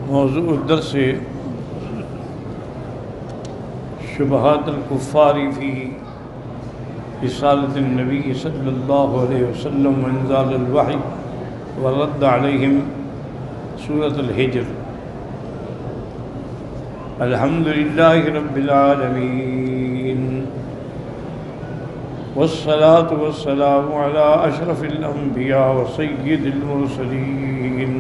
موضوع الدرس شبہات الکفار فی رسالة النبی صلی اللہ علیہ وسلم وانزال الوحی والرد علیہم، سورة الحجر۔ الحمدللہ رب العالمین، والصلاة والسلام على اشرف الانبیاء وسید المرسلین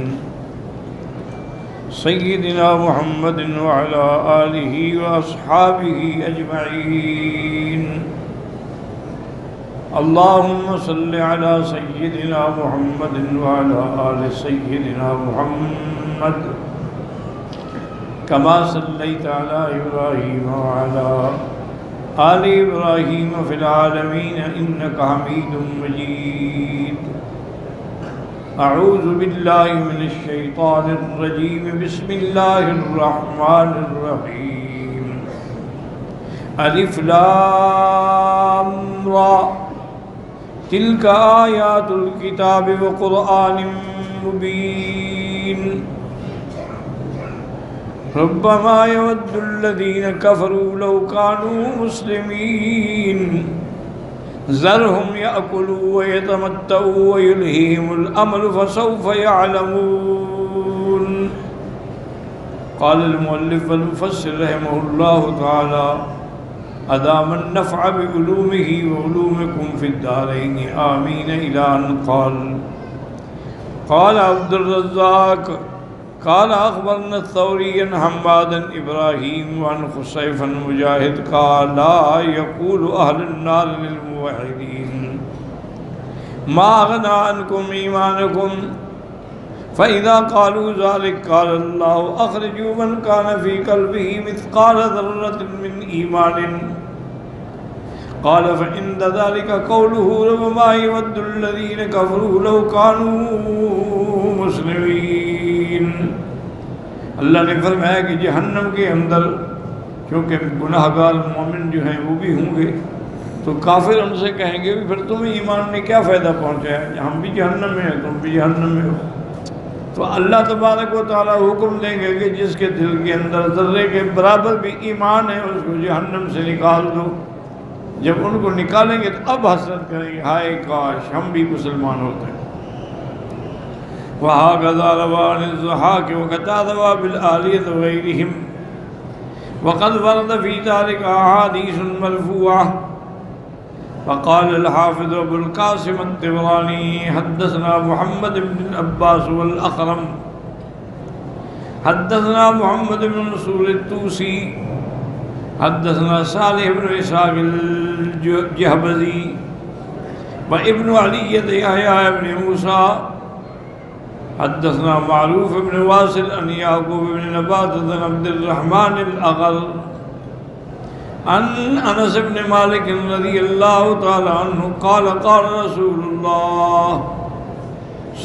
سیدنا محمد وعلى آلہ واصحابہ اجمعین۔ اللہم صل علی سیدنا محمد وعلى آل سیدنا محمد کما صلیت علی ابراہیم وعلى آل ابراہیم فی العالمین انک حمید مجید۔ اعوذ باللہ من الشیطان الرجیم، بسم اللہ الرحمن الرحیم۔ الف لام را، تلک آیات الکتاب وقرآن مبین۔ ربما يود الذين كفروا لو كانوا مسلمين ذرهم يأكلوا ويتمتعوا ويلههم الأمل فسوف يعلمون۔ قال المؤلف والمفسر رحمه الله تعالى أدام النفع بعلومه وعلومكم في الدارين آمين، إلى أن قال عبد الرزاق قال أخبرنا الثوري عن حماد إبراهيم وعن خصيف مجاهد قال لا يقول أهل النار للموحدين ما أغنى عنكم إيمانكم، فإذا قالوا ذلك قال الله أخرجوا من كان في قلبه مثقال ذرة من إيمان، قال فعند ذلك قوله ربما يود الذين كفروا لو كانوا مسلمين۔ اللہ نے فرمایا کہ جہنم کے اندر کیونکہ گناہ گار مومن جو ہیں وہ بھی ہوں گے، تو کافر ان سے کہیں گے پھر تمہیں ایمان نے کیا فائدہ پہنچایا، ہم بھی جہنم میں ہیں تم بھی جہنم میں ہو۔ تو اللہ تبارک و تعالیٰ حکم دیں گے کہ جس کے دل کے اندر ذرے کے برابر بھی ایمان ہے اس کو جہنم سے نکال دو۔ جب ان کو نکالیں گے تو اب حسرت کریں گے ہائے کاش ہم بھی مسلمان ہوتے ہیں۔ وَهَكَذَا رَوَى عَنِ الضَّحَاكِ وَقَتَادَةَ وَبِالْآلِيَةِ وَغَيْرِهِمْ وَقَدْ وَرَدَ فِي ذَلِكَ أَحَادِيثٌ مَرْفُوعَةٌ۔ فقال الحافظ أبو القاسم الطبراني حدثنا محمد بن العباس والأخرم حدثنا محمد بن منصور الطوسي حدثنا صالح بن إسحاق الجهبذي وابن علية يحيى بن موسى حدثنا معروف بن واصل عن يعقوب بن نباتة عن عبد الرحمن الأغر عن انس بن مالک رضی اللہ تعالی عنہ قال قال رسول اللہ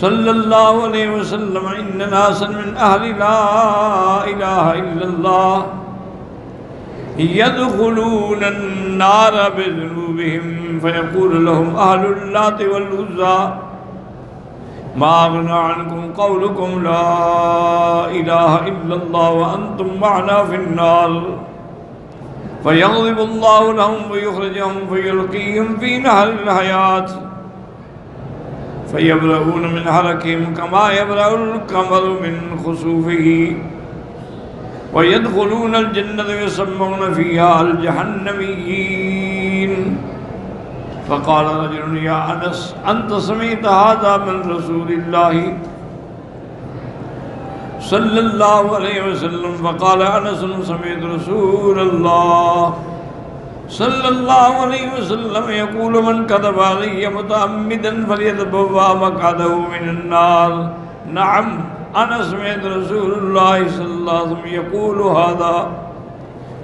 صلی اللہ علیہ وسلم ان ناسا من اہل لا الہ الا اللہ يدخلون النار بذنوبهم فيقول لهم اہل اللات والعزى ما اغنى عنكم قولكم لا الہ الا اللہ وانتم معنا في النار، فيغضب الله لهم ويخرجهم فيلقيهم في نهر الحياة فيبرؤون من حركهم كما يبرأ القمر من خسوفه ويدخلون الجنة ويسمون فيها الجهنميين۔ فقال رجل يا أنس أنت سمعت هذا من رسول الله صلی اللہ علیہ وسلم؟ فقال انس سمعت رسول اللہ صلی اللہ علیہ وسلم یقول من کذب علی متعمدا فلیتبوأ مقعده من النار۔ نعم انا سمعت رسول اللہ صلی اللہ علیہ وسلم یقول هذا۔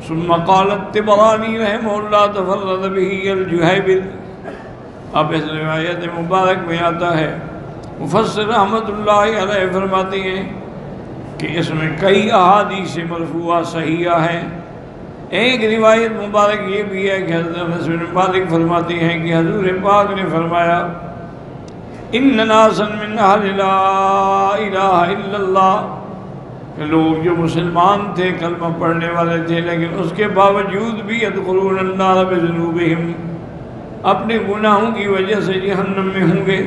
ثم قال الطبرانی رحمہ اللہ تفرد به الجہیبذ۔ اب اس روایت مبارک میں آتا ہے مفسر رحمۃ اللہ علیہ فرماتے ہیں کہ اس میں کئی احادیث مرفوعہ صحیحہ ہیں۔ ایک روایت مبارک یہ بھی ہے کہ حضرت انس بن مالک فرماتے ہیں کہ حضور پاک نے فرمایا ان ناسا من اہل لا الہ الا اللہ، کہ لوگ جو مسلمان تھے، کلمہ پڑھنے والے تھے، لیکن اس کے باوجود بھی یدخلون النار بذنوبہم، اپنے گناہوں کی وجہ سے جہنم میں ہوں گے۔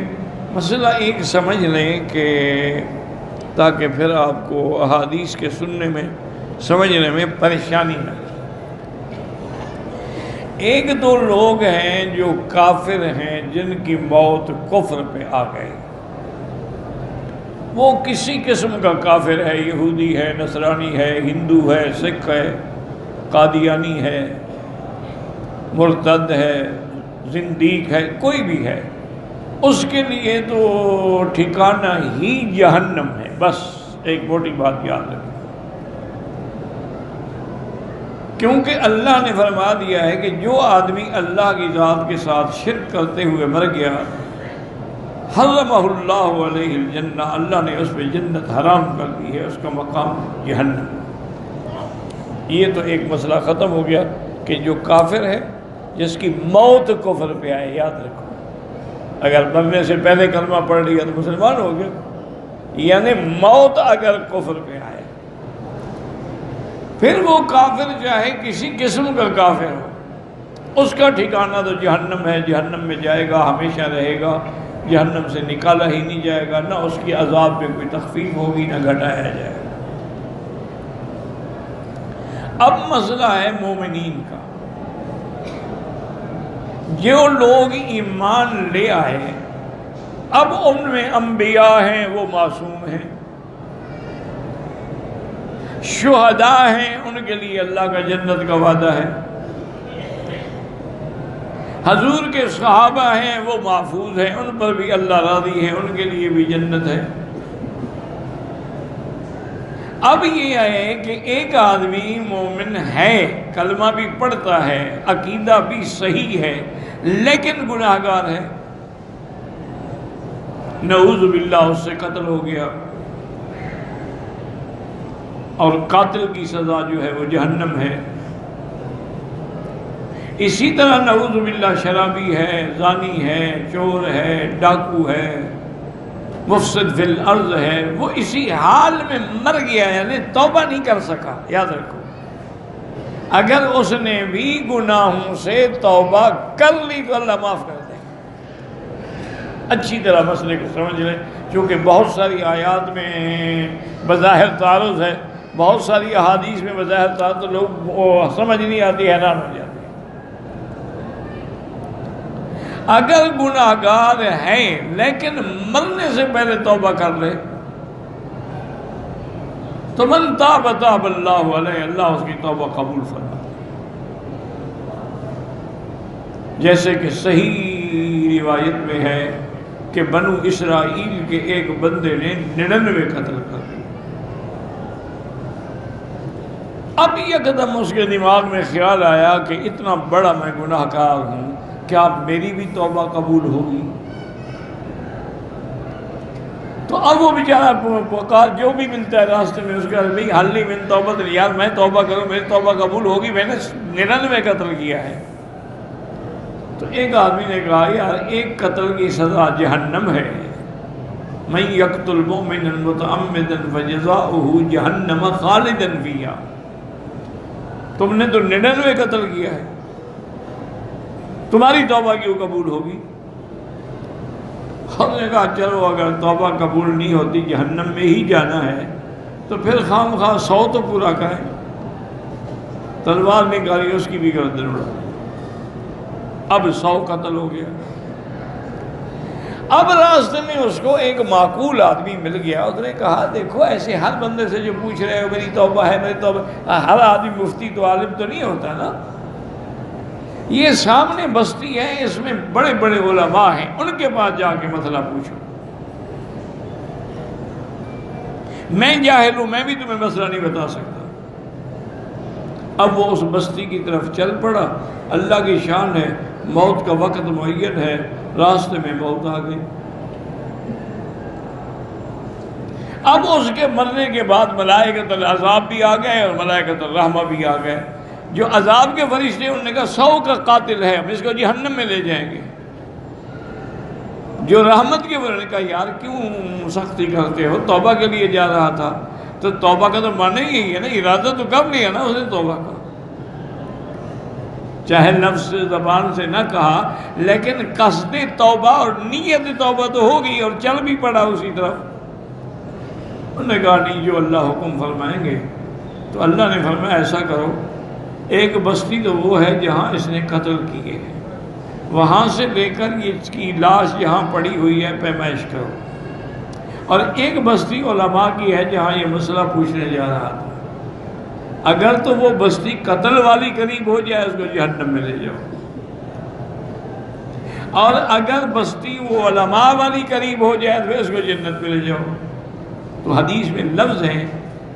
مسئلہ ایک سمجھ لیں کہ تاکہ پھر آپ کو احادیث کے سننے میں سمجھنے میں پریشانی نہ ہو۔ ایک دو لوگ ہیں جو کافر ہیں، جن کی موت کفر پہ آ گئی، وہ کسی قسم کا کافر ہے، یہودی ہے، نصرانی ہے، ہندو ہے، سکھ ہے، قادیانی ہے، مرتد ہے، زندیق ہے، کوئی بھی ہے، اس کے لیے تو ٹھکانہ ہی جہنم ہے۔ بس ایک موٹی بات یاد رکھیں، کیونکہ اللہ نے فرما دیا ہے کہ جو آدمی اللہ کی ذات کے ساتھ شرک کرتے ہوئے مر گیا، حرمہ اللہ علیہ الجنہ، اللہ نے اس پہ جنت حرام کر دی ہے، اس کا مقام جہنم۔ یہ تو ایک مسئلہ ختم ہو گیا کہ جو کافر ہے، جس کی موت کفر پہ آئے، یاد رکھو، اگر مرنے سے پہلے کلمہ پڑھ لیا تو مسلمان ہو گیا، یعنی موت اگر کفر پہ آئے، پھر وہ کافر چاہے کسی قسم کا کافر ہو، اس کا ٹھکانہ تو جہنم ہے، جہنم میں جائے گا، ہمیشہ رہے گا، جہنم سے نکالا ہی نہیں جائے گا، نہ اس کی عذاب میں کوئی تخفیف ہوگی، نہ گھٹایا جائے گا۔ اب مسئلہ ہے مومنین کا، جو لوگ ایمان لے آئے، اب ان میں انبیاء ہیں، وہ معصوم ہیں، شہداء ہیں، ان کے لیے اللہ کا جنت کا وعدہ ہے، حضور کے صحابہ ہیں، وہ محفوظ ہیں، ان پر بھی اللہ راضی ہے، ان کے لیے بھی جنت ہے۔ اب یہ ہے کہ ایک آدمی مومن ہے، کلمہ بھی پڑھتا ہے، عقیدہ بھی صحیح ہے، لیکن گناہگار ہے، نعوذ باللہ اس سے قتل ہو گیا، اور قاتل کی سزا جو ہے وہ جہنم ہے۔ اسی طرح نعوذ باللہ شرابی ہے، زانی ہے، چور ہے، ڈاکو ہے، مفسد فی الارض ہے، وہ اسی حال میں مر گیا، یعنی توبہ نہیں کر سکا۔ یاد رکھو، اگر اس نے بھی گناہوں سے توبہ کر لی تو اللہ معاف کر دے۔ اچھی طرح مسئلے کو سمجھ لیں، چونکہ بہت ساری آیات میں بظاہر تعارض ہے، بہت ساری احادیث میں بظاہر تعارض، تو لوگ سمجھ نہیں آتی، حیران ہو جاتے۔ اگر گناہگار ہیں لیکن مرنے سے پہلے توبہ کر لے تو من تاب تاب اللہ علیہ، اللہ اس کی توبہ قبول فرما۔ جیسے کہ صحیح روایت میں ہے کہ بنو اسرائیل کے ایک بندے نے 99 قتل کر دیے۔ اب یکدم اس کے دماغ میں خیال آیا کہ اتنا بڑا میں گناہ گار ہوں، کیا میری بھی توبہ قبول ہوگی؟ تو اب وہ بیچارہ پکار جو بھی ملتا ہے راستے میں، اس کا بھائی حل نہیں من توبہ، یار میں توبہ کروں، میری توبہ قبول ہوگی، میں نے 99 قتل کیا ہے۔ تو ایک آدمی نے کہا یار ایک قتل کی سزا جہنم ہے، من یقتل مؤمنا متعمدا فجزاؤہ جہنم خالدا فیہا، تم نے تو 99 قتل کیا ہے، تمہاری توبہ کیوں قبول ہوگی؟ ہم نے کہا چلو اگر توبہ قبول نہیں ہوتی، جہنم میں ہی جانا ہے، تو پھر خام خواہ 100 تو پورا کریں، تلوار نکالی اس کی بھی گردن اڑا، اب 100 قتل ہو گیا۔ اب راستے میں اس کو ایک معقول آدمی مل گیا، اس نے کہا دیکھو ایسے ہر بندے سے جو پوچھ رہے ہو میری توبہ ہے، میری توبہ، ہر آدمی مفتی تو عالم تو نہیں ہوتا نا، یہ سامنے بستی ہے، اس میں بڑے بڑے علماء ہیں، ان کے پاس جا کے مسئلہ پوچھو، میں جاہل ہوں، میں بھی تمہیں مسئلہ نہیں بتا سکتا۔ اب وہ اس بستی کی طرف چل پڑا، اللہ کی شان ہے، موت کا وقت معین ہے، راستے میں موت آ گئی۔ اب اس کے مرنے کے بعد ملائکۃ العذاب بھی آ گئے اور ملائکۃ الرحمہ بھی آ گئے۔ جو عذاب کے فرشتے انہوں نے کہا 100 کا قاتل ہے، ہم اس کو جہنم میں لے جائیں گے۔ جو رحمت کے انہوں نے کہا یار کیوں سختی کرتے ہو، توبہ کے لیے جا رہا تھا، تو توبہ کا تو معنی یہی ہے نا، ارادہ تو کب لیا نا اس نے توبہ کا، چاہے لفظ زبان سے نہ کہا لیکن قصد توبہ اور نیت توبہ تو ہو گئی، اور چل بھی پڑا اسی طرف۔ انہوں نے کہا نہیں، جو اللہ حکم فرمائیں گے۔ تو اللہ نے فرمایا ایسا کرو، ایک بستی تو وہ ہے جہاں اس نے قتل کیے ہیں، وہاں سے لے کر اس کی لاش جہاں پڑی ہوئی ہے پیمائش کرو، اور ایک بستی علماء کی ہے جہاں یہ مسئلہ پوچھنے جا رہا تھا، اگر تو وہ بستی قتل والی قریب ہو جائے اس کو جہنم میں لے جاؤ، اور اگر بستی وہ علماء والی قریب ہو جائے تو اس کو جنت میں لے جاؤ۔ تو حدیث میں لفظ ہیں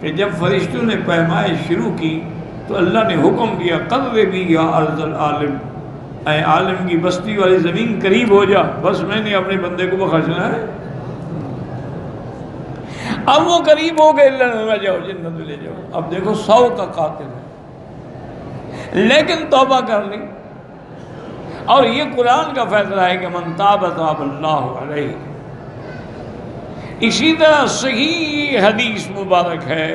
کہ جب فرشتوں نے پیمائش شروع کی تو اللہ نے حکم دیا قربی یا ارض العالم، اے عالم کی بستی والی زمین قریب ہو جا، بس میں نے اپنے بندے کو بخشنا ہے۔ اب وہ قریب ہو گئے، اللہ نے جاؤ جنت میں لے جاؤ۔ اب دیکھو 100 کا قاتل ہے لیکن توبہ کر لی، اور یہ قرآن کا فیصلہ ہے کہ من تاب تاب اللہ علیہ۔ اسی طرح صحیح حدیث مبارک ہے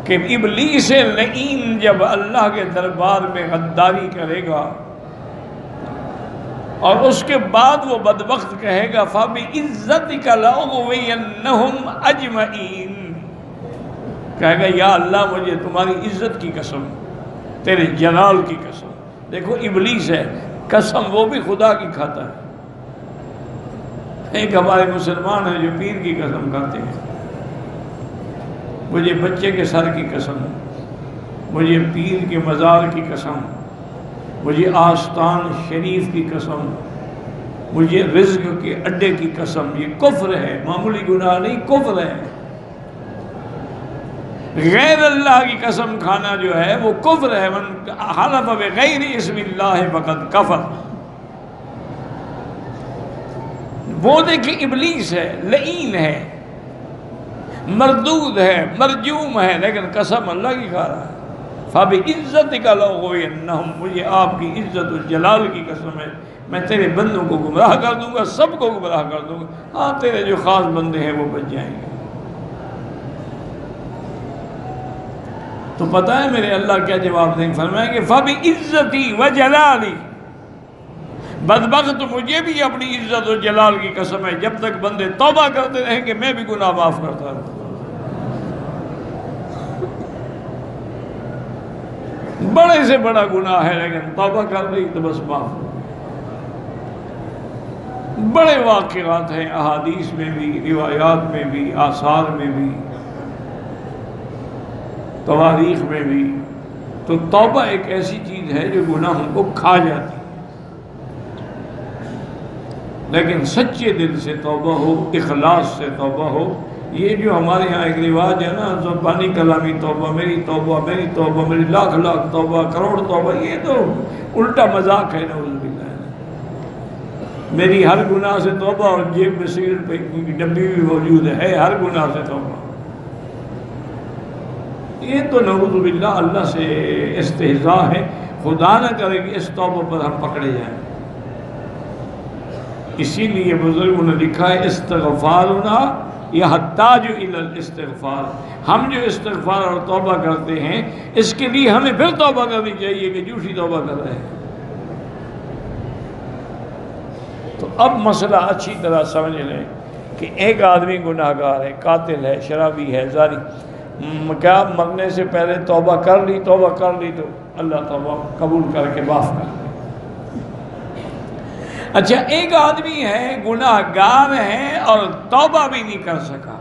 کہ ابلیس لعین جب اللہ کے دربار میں غداری کرے گا اور اس کے بعد وہ بدبخت کہے گا فَبِعِزَّتِكَ لَأُغْوِيَنَّهُمْ أَجْمَعِينَ، کہے گا یا اللہ مجھے تمہاری عزت کی قسم، تیرے جلال کی قسم۔ دیکھو ابلیس ہے، قسم وہ بھی خدا کی کھاتا ہے۔ ایک ہمارے مسلمان ہیں جو پیر کی قسم کھاتے ہیں، مجھے بچے کے سر کی قسم، مجھے پیر کے مزار کی قسم، مجھے آستان شریف کی قسم، مجھے رزق کے اڈے کی قسم۔ یہ کفر ہے، معمولی گناہ نہیں، کفر ہے۔ غیر اللہ کی قسم کھانا جو ہے وہ کفر ہے۔ من حلف بغیر اسم اللہ فقد کفر۔ وہ دیکھیں ابلیس ہے، لعین ہے، مردود ہے، مرجوم ہے، لیکن قسم اللہ کی کھا رہا ہے۔ فَبِعِزَّتِكَ لَأُغْوِيَنَّهُمْ، مجھے آپ کی عزت و جلال کی قسم ہے میں تیرے بندوں کو گمراہ کر دوں گا، سب کو گمراہ کر دوں گا، ہاں تیرے جو خاص بندے ہیں وہ بچ جائیں گے۔ تو پتہ ہے میرے اللہ کیا جواب دیں گے؟ فرمائیں گے فَبِعِزَّتِي وَجَلَالِي، بدبخت مجھے بھی اپنی عزت و جلال کی قسم ہے جب تک بندے توبہ کرتے رہیں گے میں بھی گناہ معاف کرتا رہوں۔ بڑے سے بڑا گناہ ہے لیکن توبہ کر لی تو بس معاف ہو۔ بڑے واقعات ہیں احادیث میں بھی، روایات میں بھی، آثار میں بھی، تواریخ میں بھی۔ تو توبہ ایک ایسی چیز ہے جو گناہوں کو کھا جاتی ہے، لیکن سچے دل سے توبہ ہو، اخلاص سے توبہ ہو۔ یہ جو ہمارے ہاں ایک رواج ہے نا زبانی کلامی توبہ، میری توبہ، میری توبہ، میری لاکھ لاکھ توبہ، کروڑ توبہ، یہ تو الٹا مذاق ہے نعوذ باللہ۔ میری ہر گناہ سے توبہ اور جیب میں سگریٹ پہ کی ڈبی بھی موجود ہے، ہر گناہ سے توبہ، یہ تو نعوذ باللہ اللہ سے استہزاء ہے۔ خدا نہ کرے کہ اس توبہ پر ہم پکڑے جائیں۔ اسی لیے بزرگوں نے لکھا ہے استغفارنا یحتاج الی الاستغفار، ہم جو استغفار اور توبہ کرتے ہیں اس کے لیے ہمیں پھر توبہ کرنی چاہیے کہ جھوٹی توبہ کر رہے ہیں۔ تو اب مسئلہ اچھی طرح سمجھ لیں کہ ایک آدمی گناہ گار ہے، قاتل ہے، شرابی ہے، زانی، کیا مرنے سے پہلے توبہ کر لی تو اللہ توبہ قبول کر کے معاف کر دے۔ اچھا ایک آدمی ہے گناہ گار ہے اور توبہ بھی نہیں کر سکا،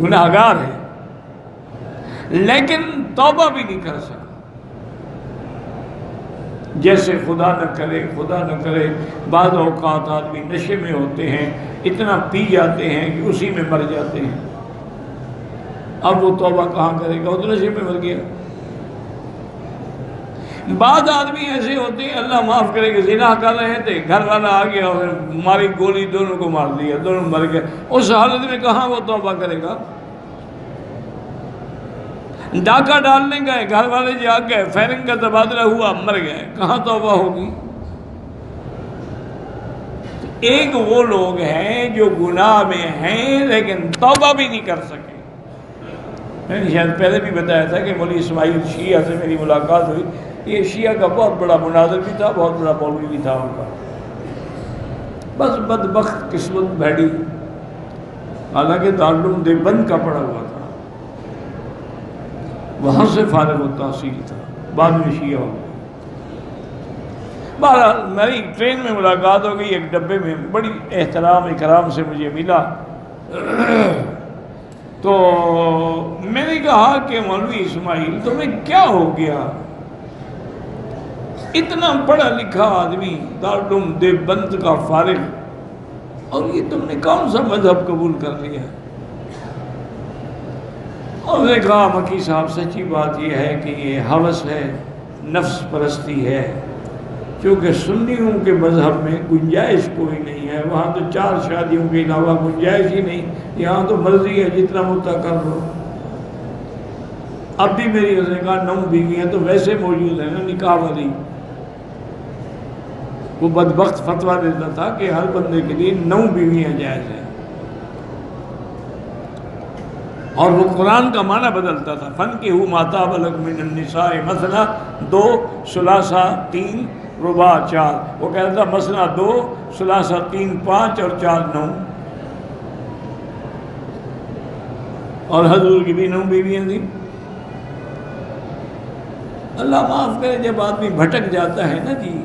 گناہ گار ہے لیکن توبہ بھی نہیں کر سکا۔ جیسے خدا نہ کرے بعض اوقات آدمی نشے میں ہوتے ہیں، اتنا پی جاتے ہیں کہ اسی میں مر جاتے ہیں، اب وہ توبہ کہاں کرے گا، وہ تو نشے میں مر گیا۔ بعض آدمی ایسے ہوتے ہیں اللہ معاف کرے کہ زنا کر رہے تھے، گھر والا آ گیا اور ماری گولی، دونوں کو مار دیا، دونوں مر گئے، اس حالت میں کہاں وہ توبہ کرے گا۔ ڈاکہ ڈالنے گئے، گھر والے جاگ گئے، فائرنگ کا تبادلہ ہوا، مر گئے، کہاں توبہ ہوگی؟ ایک وہ لوگ ہیں جو گناہ میں ہیں لیکن توبہ بھی نہیں کر سکے۔ میں نے شاید پہلے بھی بتایا تھا کہ مولوی اسماعیل شیعہ سے میری ملاقات ہوئی، یہ شیعہ کا بہت بڑا مناظر بھی تھا، بہت بڑا مولوی بھی تھا ان کا، بس بدبخت قسمت بھیڑی، حالانکہ دارالعلوم دیوبند کا پڑھا ہوا تھا، وہاں سے فارغ التحصیل تھا، بعد میں شیعہ ہو گیا۔ بہرحال میری ٹرین میں ملاقات ہو گئی، ایک ڈبے میں بڑی احترام اکرام سے مجھے ملا، تو میں نے کہا کہ مولوی اسماعیل تمہیں کیا ہو گیا؟ اتنا پڑھا لکھا آدمی، دارالعلوم دیوبند کا فارغ، اور یہ تم نے کون سا مذہب قبول کر لیا؟ اور میں نے کہا مکی صاحب سچی بات یہ ہے کہ یہ ہوس ہے، نفس پرستی ہے، کیونکہ سنیوں کے مذہب میں گنجائش کوئی نہیں ہے، وہاں تو 4 شادیوں کے علاوہ گنجائش ہی نہیں، یہاں تو مرضی ہے جتنا مدعا کر لو۔ اب بھی میری اس نے کہا 9 بیویاں تو ویسے موجود ہیں نا نکاح والی، وہ بدبخت فتویٰ دیتا تھا کہ ہر بندے کے لیے 9 بیویاں جائز ہیں، اور وہ قرآن کا معنی بدلتا تھا، فَانْكِحُوا مَا طَابَ لَكُم مِّنَ النِّسَاءِ مَثْنَىٰ 2 ثُلَاثَ 3 رباع 4، وہ کہتا تھا مثنیٰ 2 ثلاث 3 5 اور 4 9، اور حضور کی بھی 9 بیویاں تھیں۔ اللہ معاف کرے، جب آدمی بھٹک جاتا ہے نا جی،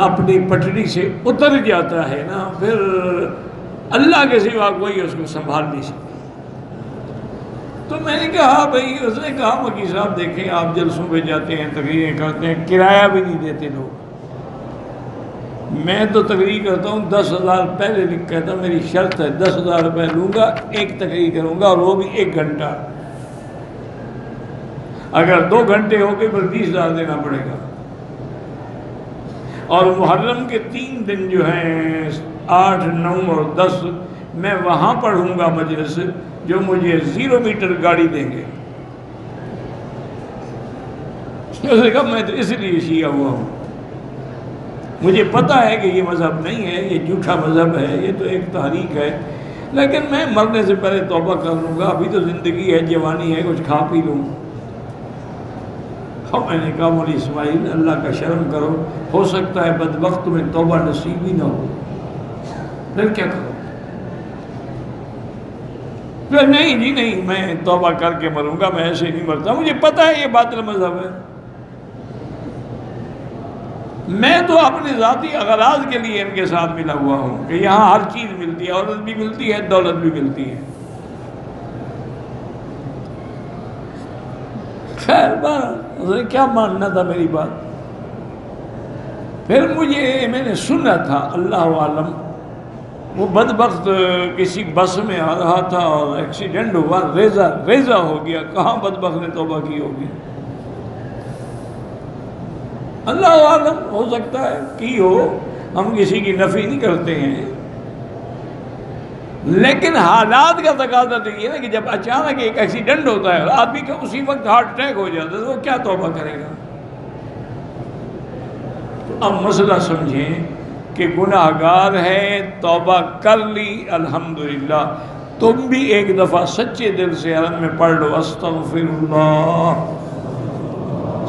اپنی پٹڑی سے اتر جاتا ہے نا، پھر اللہ کے سوا کوئی اس کو سنبھال نہیں سکتا۔ تو میں نے کہا بھائی، اس نے کہا مکی صاحب دیکھیں آپ جلسوں پہ جاتے ہیں، تقریریں کرتے ہیں، کرایہ بھی نہیں دیتے لوگ، میں تو تقریر کرتا ہوں 10,000 پہلے لکھ کہتا میری شرط ہے 10,000 روپے لوں گا، ایک تقریر کروں گا، اور وہ بھی 1 گھنٹہ، اگر 2 گھنٹے ہو گئے پھر 20,000 دینا پڑے گا۔ اور محرم کے 3 دن جو ہیں 8 9 اور 10 میں وہاں پڑھوں گا مجلس، جو مجھے 0 میٹر گاڑی دیں گے۔ اس نے کہا میں تو اس لیے شیعہ ہوا ہوں، مجھے پتہ ہے کہ یہ مذہب نہیں ہے، یہ جھوٹا مذہب ہے، یہ تو ایک تحریک ہے، لیکن میں مرنے سے پہلے توبہ کر لوں گا، ابھی تو زندگی ہے، جوانی ہے، کچھ کھا پی لوں۔ اور میں نے کہا مولوی اسماعیل اللہ کا شرم کرو، ہو سکتا ہے بدبخت تمہیں توبہ نصیب ہی نہ ہو، پھر کیا کرو؟ پھر نہیں جی نہیں، میں توبہ کر کے مروں گا، میں ایسے نہیں مرتا، مجھے پتہ ہے یہ باطل مذہب ہے، میں تو اپنے ذاتی اغراض کے لیے ان کے ساتھ ملا ہوا ہوں کہ یہاں ہر چیز ملتی ہے، عورت بھی ملتی ہے، دولت بھی ملتی ہے۔ خیر بہرحال کیا ماننا تھا میری بات۔ پھر میں نے سنا تھا، اللہ عالم، وہ بدبخت کسی بس میں آ رہا تھا اور ایکسیڈنٹ ہوا، ریزہ ہو گیا، کہاں بدبخت نے توبہ کی ہوگی، اللہ عالم، ہو سکتا ہے کی ہو، ہم کسی کی نفی نہیں کرتے ہیں، لیکن حالات کا تقاضا تو یہ ہے کہ جب اچانک ایک ایکسیڈنٹ ہوتا ہے اور آدمی کا اسی وقت ہارٹ اٹیک ہو جاتا ہے تو وہ کیا توبہ کرے گا؟ تو اب مسئلہ سمجھیں کہ گناہ گار ہے، توبہ کر لی الحمدللہ، تم بھی ایک دفعہ سچے دل سے حرم میں پڑھ لو استغفر اللہ،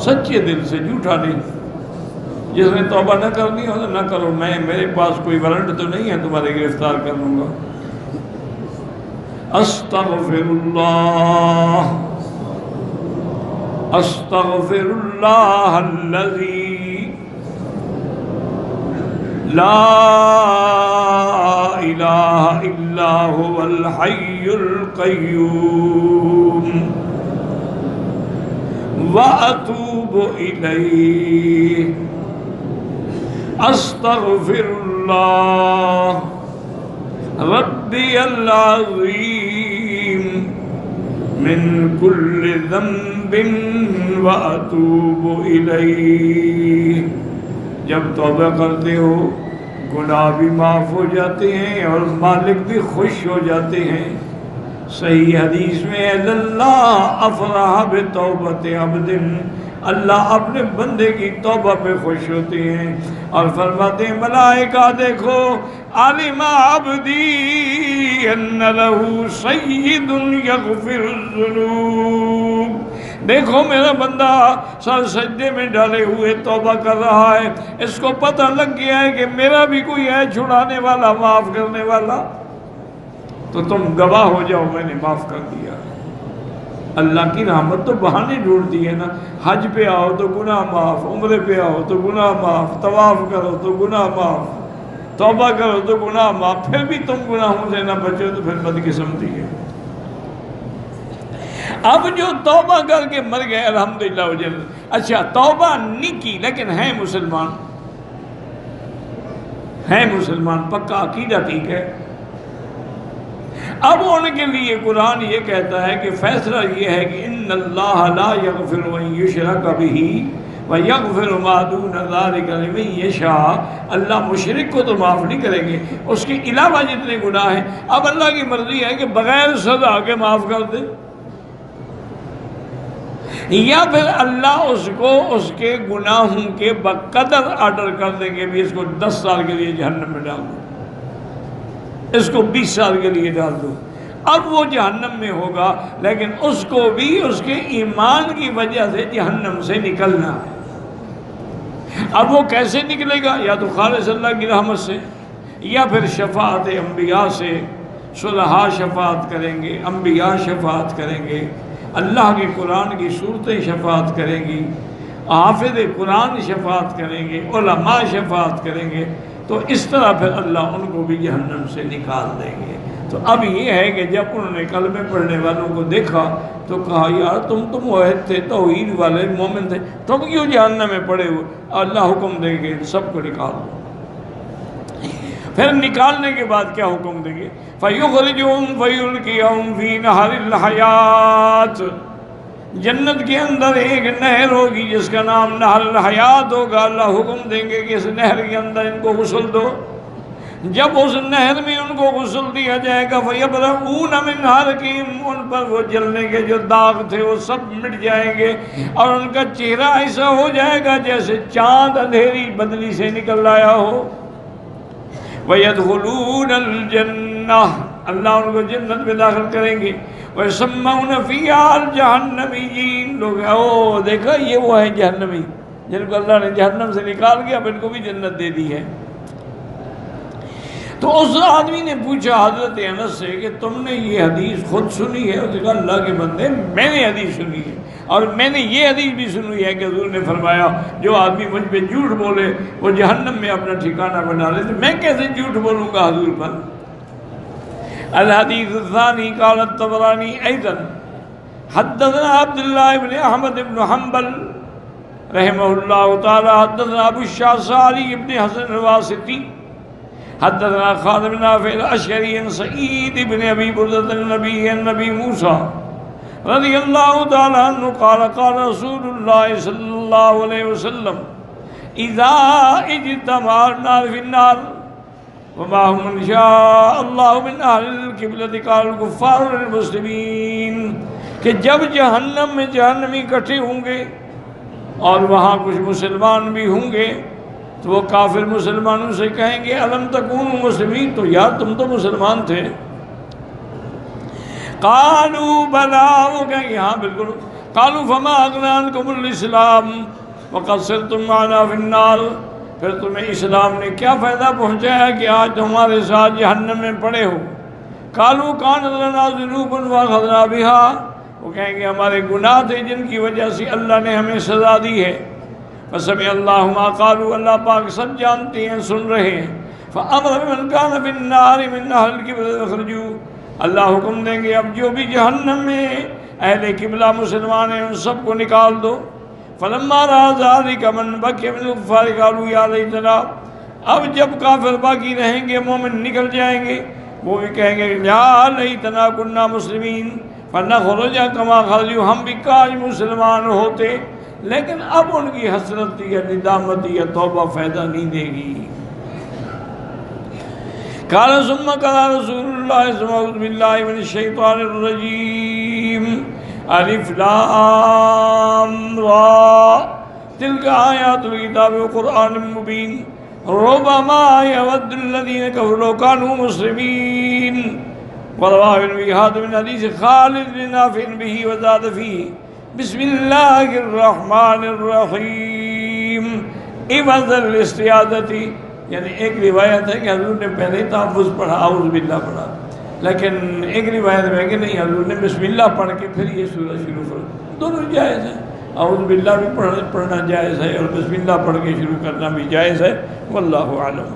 سچے دل سے، جھوٹا نہیں۔ جس نے توبہ نہ کرنی ہو تو نہ کرو، میرے پاس کوئی وارنٹ تو نہیں ہے تمہارے گرفتار کر لوں گا۔ استغفر اللہ، استغفر اللہ الذی لا الہ الا هو الحی القیوم واتوب الیہ، استغفر اللہ ربی العظیم من کل ذنب واتوب الیہ۔ جب توبہ کرتے ہو گناہ بھی معاف ہو جاتے ہیں اور مالک بھی خوش ہو جاتے ہیں، صحیح حدیث میں اللہ افرح بتوبت عبد، اللہ اپنے بندے کی توبہ پہ خوش ہوتے ہیں اور فرماتے ہیں ملائکہ دیکھو علم عبدی ان لہ سید یغفر الذنوب، دیکھو میرا بندہ سر سجدے میں ڈالے ہوئے توبہ کر رہا ہے، اس کو پتہ لگ گیا ہے کہ میرا بھی کوئی ہے چھڑانے والا، معاف کرنے والا، تو تم گواہ ہو جاؤ میں نے معاف کر دیا۔ اللہ کی رحمت تو بہانے ڈھونڈتی ہے نا، حج پہ آؤ تو گناہ معاف، عمرے پہ آؤ تو گناہ معاف، طواف کرو تو گناہ معاف، توبہ کرو تو گناہ معاف، پھر بھی تم گناہوں سے نہ بچو تو پھر بدقسمتی ہے۔ اب جو توبہ کر کے مر گئے الحمدللہ وجل، اچھا توبہ نہیں کی لیکن ہیں مسلمان، پکا عقیدہ ٹھیک ہے، اب ان کے لیے قرآن یہ کہتا ہے کہ فیصلہ یہ ہے کہ ان اللہ لا یغفر ان یشرک بہ ویغفر ما دون ذلک لمن یشاء، اللہ مشرک کو تو معاف نہیں کریں گے، اس کے علاوہ جتنے گناہ ہیں اب اللہ کی مرضی ہے کہ بغیر سزا کے معاف کر دے، یا پھر اللہ اس کو اس کے گناہوں کے بقدر آرڈر کر دیں گے بھی اس کو 10 سال کے لیے جہنم میں ڈال دو، اس کو 20 سال کے لیے ڈال دو، اب وہ جہنم میں ہوگا لیکن اس کو بھی اس کے ایمان کی وجہ سے جہنم سے نکلنا ہے۔ اب وہ کیسے نکلے گا؟ یا تو خالص اللہ کی رحمت سے، یا پھر شفاعت انبیاء سے، صلحاء شفاعت کریں گے، انبیاء شفاعت کریں گے، اللہ کے قرآن کی صورتیں شفاعت کریں گی، حافظ قرآن شفاعت کریں گے، علماء شفاعت کریں گے، تو اس طرح پھر اللہ ان کو بھی جہنم سے نکال دیں گے۔ تو اب یہ ہے کہ جب انہوں نے کلمے پڑھنے والوں کو دیکھا تو کہا یار تم موحد تھے، توحید والے مومن تھے، تم کیوں جہنم میں پڑے ہوئے؟ اللہ حکم دیں گے سب کو نکال دو۔ پھر نکالنے کے بعد کیا حکم دیں گے؟ فَيُخْرِجُهُمْ فَيُلْقِيَهُمْ فِي نَهَرِ الْحَيَاةِ، جنت کے اندر ایک نہر ہوگی جس کا نام نہر الحیات ہوگا، اللہ حکم دیں گے کہ اس نہر کے اندر ان کو غسل دو، جب اس نہر میں ان کو غسل دیا جائے گا فَيَبْرَؤُونَ مِنْ حَرْقِهِمْ، ان پر وہ جلنے کے جو داغ تھے وہ سب مٹ جائیں گے اور ان کا چہرہ ایسا ہو جائے گا جیسے چاند اندھیری بدلی سے نکل آیا ہو۔ وَيَدْخُلُونَ الْجَنَّةَ، اللہ ان کو جنت میں داخل کریں گے۔ وَيَسَمَّوْنَ فِيهَا الْجَهَنَّمِيِّينَ، لوگ دیکھا یہ وہ ہیں جہنمی جن کو اللہ نے جہنم سے نکال کے اب ان کو بھی جنت دے دی ہے۔ تو اس آدمی نے پوچھا حضرت انس سے کہ تم نے یہ حدیث خود سنی ہے؟ اس نے کہا اللہ کے بندے میں نے حدیث سنی ہے، اور میں نے یہ حدیث بھی سنی ہے کہ حضور نے فرمایا جو آدمی مجھ پہ جھوٹ بولے وہ جہنم میں اپنا ٹھکانہ بنا لے، تو میں کیسے جھوٹ بولوں گا حضور پر؟ الحدیث الثانی قال الطبرانی ایضا حدثنا عبداللہ بن احمد بن حنبل رحمہ اللہ تعالی حدثنا ابو الشعثاری بن حسن الواسطی حدثنا خالد بن نافع الاشعری عن سعید بن ابی بردۃ النبی عن نبی موسیٰ رضی اللہ تعالی عنہ قال قال رسول اللہ صلی اللہ علیہ وسلم اذا اجتمع النار فی النار ومعهم من شاء اللہ من اہل القبلۃ قال الکفار للمسلمین، کہ جب جہنم میں جہنمی اکٹھے ہوں گے اور وہاں کچھ مسلمان بھی ہوں گے تو وہ کافر مسلمانوں سے کہیں گے الم تکونوا مسلمین، تو یار تم تو مسلمان تھے، قالوا بلا، وہ کہیں گے ہاں بالکل، قالوا فما اغنی عنکم الاسلام وقد صرتم معنا فی النار، پھر تمہیں اسلام نے کیا فائدہ پہنچایا کہ آج تمہارے ساتھ جہنم میں پڑے ہو؟ قالوا کانت لنا ذنوب فاخذنا بها، وہ کہیں گے ہمارے گناہ تھے جن کی وجہ سے اللہ نے ہمیں سزا دی ہے۔ فسمع اللہ ما قالوا، اللہ پاک سب جانتے ہیں سن رہے ہیں۔ فامر بمن کان فی النار من اہل القبلۃ فاخرجوا، اللہ حکم دیں گے اب جو بھی جہنم میں اہل قبلہ مسلمان ہیں ان سب کو نکال دو۔ فلما رأى ذلك من بقي من الكفار قالوا يا ليتنا، اب جب کافر باقی رہیں گے مومن نکل جائیں گے وہ بھی کہیں گے یا لیتنا كنا مسلمین فنخرج كما خرجوا، ہم بھی کاش مسلمان ہوتے، لیکن اب ان کی حسرت یا ندامت یا توبہ فائدہ نہیں دے گی، قال ثم قال رسول اللہ صلی اللہ باللہ من الشیطان الرجیم الف لام را تلک آیات الکتاب وقرآن مبین ربما یود الذین کفروا لو کانوا مسلمین ورواه ابن وهاب من حدیث خالد بن نافع به وزاد فيه بسم اللہ الرحمن الرحیم عوض الاستعاذتی، یعنی ایک روایت ہے کہ حضور نے پہلے تحفظ پڑھا، اعوذ باللہ پڑھا، لیکن ایک روایت میں کہ نہیں، حضور نے بسم اللہ پڑھ کے پھر یہ سورہ شروع کر، دونوں جائز ہے، اعوذ باللہ بھی پڑھنا جائز ہے اور بسم اللہ پڑھ کے شروع کرنا بھی جائز ہے، واللہ اعلم۔